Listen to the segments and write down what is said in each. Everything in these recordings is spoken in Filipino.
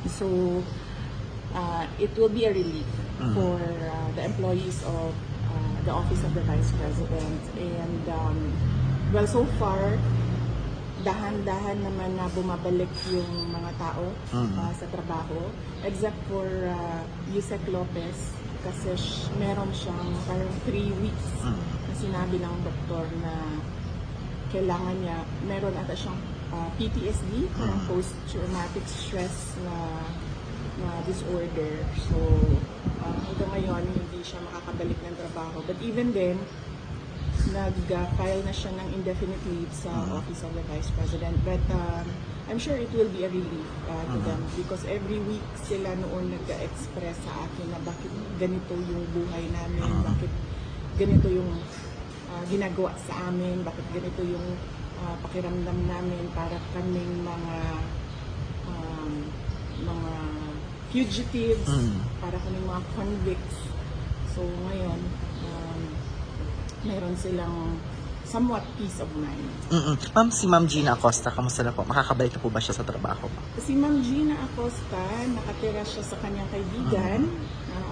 So it will be a relief for the employees of the Office of the Vice President. And well, so far, dahan-dahan naman na bumabalik yung mga tao sa trabaho, except for Yusek Lopez, kasi meron siyang parang 3 weeks na sinabi ng doktor na kailangan niya, meron ata siyang PTSD, parang post-traumatic stress na disorder. So, hanggang ngayon, hindi siya makakabalik ng trabaho. But even then, nag-file na siya ng indefinite leave sa Office of the Vice President. But I'm sure it will be a relief to them because every week sila noon nag-express sa akin na bakit ganito yung buhay namin, bakit ganito yung ginagawa sa amin, bakit ganito yung pakiramdam namin para kaming mga fugitives, para kaming mga convicts. So ngayon, meron silang somewhat peace of mind. Ma'am, si Ma'am Gina Acosta, kamusta na po? Makakabalik na po ba siya sa trabaho? Si Ma'am Gina Acosta, nakatira siya sa kanyang kaibigan.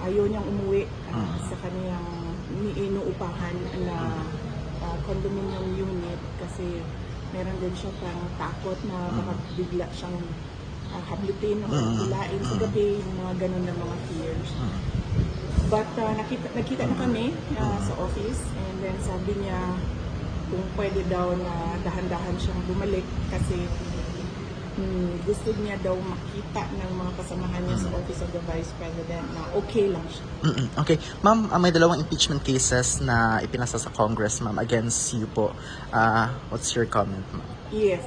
Ayaw niyang umuwi sa kanyang inuupahan na condominium unit kasi meron din siya parang takot na baka bigla siyang hablutin o hilain sa gabi, yung mga ganun na mga fears. But nakita na kami sa office, and then sabi niya kung pwede daw na dahan-dahan siyang bumalik kasi gusto niya daw makita ng mga kasamahan niya sa Office of the Vice President na okay lang siya. Okay. Ma'am, may dalawang impeachment cases na ipinasa sa Congress, ma'am, against you po. What's your comment, ma'am? Yes.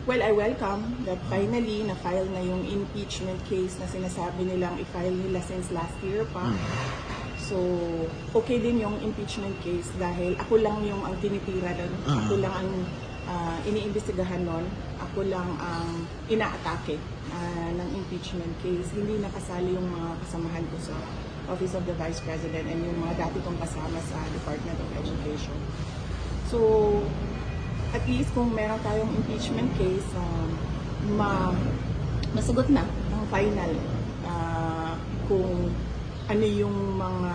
Well, I welcome that finally na-file na yung impeachment case na sinasabi nilang i-file nila since last year pa. So, okay din yung impeachment case dahil ako lang yung ang tinitira doon. Ako lang ang iniimbestigahan nun. Ako lang ang inaatake ng impeachment case. Hindi nakasali yung mga kasamahan ko sa Office of the Vice President and yung mga dati kong kasama sa Department of Education. So, at least kung meron tayong impeachment case, masagot na ng final kung ano yung mga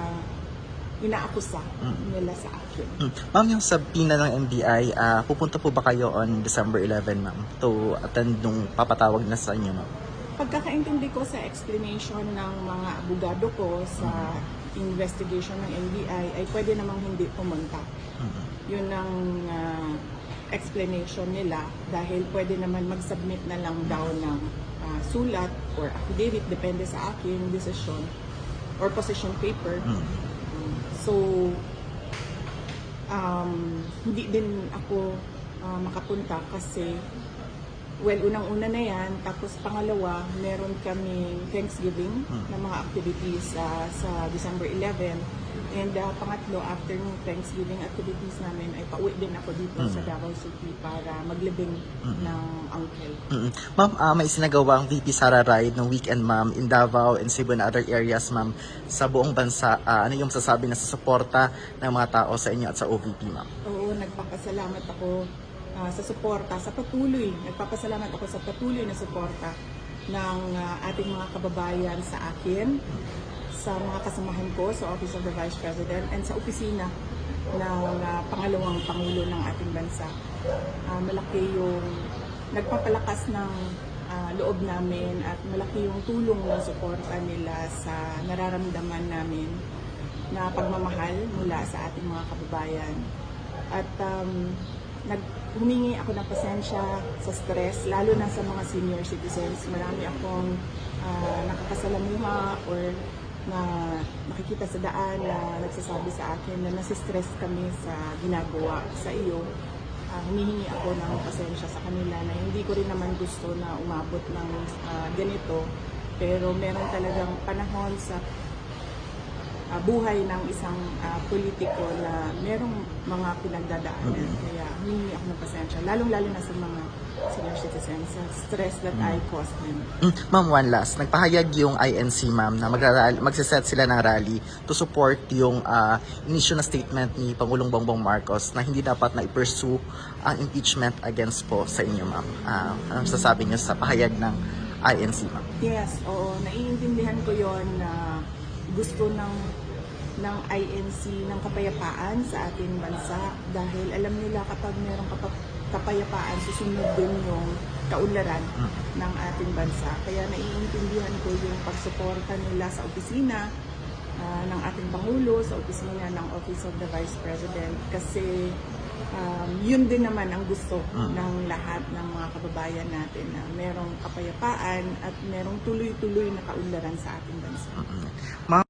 inaakusa nila sa akin. Ma'am, yung subpoena ng NBI, pupunta po ba kayo on December 11, ma'am, to attend nung papatawag na sa inyo, ma'am? Pagkakaintindi ko sa explanation ng mga abogado ko sa investigation ng NBI, ay pwede namang hindi pumunta. Yun ang explanation nila dahil pwede naman mag-submit na lang daw ng sulat or affidavit, depende sa akin, decision or position paper. So, hindi din ako makapunta kasi, well, unang-una na yan, tapos pangalawa, meron kaming Thanksgiving na mga activities sa December 11. And pangatlo, after ng Thanksgiving activities namin, ay pauwi din ako dito sa Davao City para maglibing ng uncle. Ma'am, may sinagawang VP Sara Ride ng weekend, ma'am, in Davao and Cebu and other areas, ma'am, sa buong bansa. Ano yung sasabi na sa suporta ng mga tao sa inyo at sa OVP, ma'am? Oo, nagpapasalamat ako sa suporta, sa patuloy. Nagpapasalamat ako sa patuloy na suporta ng ating mga kababayan sa akin, sa mga kasamahan ko sa Office of the Vice President and sa opisina ng pangalawang Pangulo ng ating bansa. Malaki yung nagpapalakas ng loob namin at malaki yung tulong ng suporta nila sa nararamdaman namin na pagmamahal mula sa ating mga kababayan. At humingi ako ng pasensya sa stress, lalo na sa mga senior citizens. Marami akong nakakasalamuha or na nakikita sa daan na nagsasabi sa akin na nasistress kami sa ginagawa sa iyo. Humihingi ako ng pasensya sa kanila na hindi ko rin naman gusto na umabot ng ganito. Pero meron talagang panahon sa buhay ng isang politiko na merong mga pinagdadaanan. Kaya humingi ako ng pasensya, lalong-lalo na sa mga senior citizens, sa stress that I caused them. Ma'am, one last. Nagpahayag yung INC, ma'am, na magsiset sila ng rally to support yung inisyu na statement ni Pangulong Bongbong Marcos na hindi dapat na i-pursue ang impeachment against po sa inyo, ma'am. Anong sasabi niyo sa pahayag ng INC, ma'am. Yes, oo, naiintindihan ko yon na gusto ng INC ng kapayapaan sa ating bansa dahil alam nila kapag merong kapayapaan, susunod din yung kaunlaran ng ating bansa. Kaya naiintindihan ko yung pagsuporta nila sa opisina ng ating Pangulo, sa opisina ng Office of the Vice President kasi yun din naman ang gusto ng lahat ng mga kababayan natin na merong kapayapaan at merong tuloy-tuloy na kaunlaran sa ating bansa. Ma'am,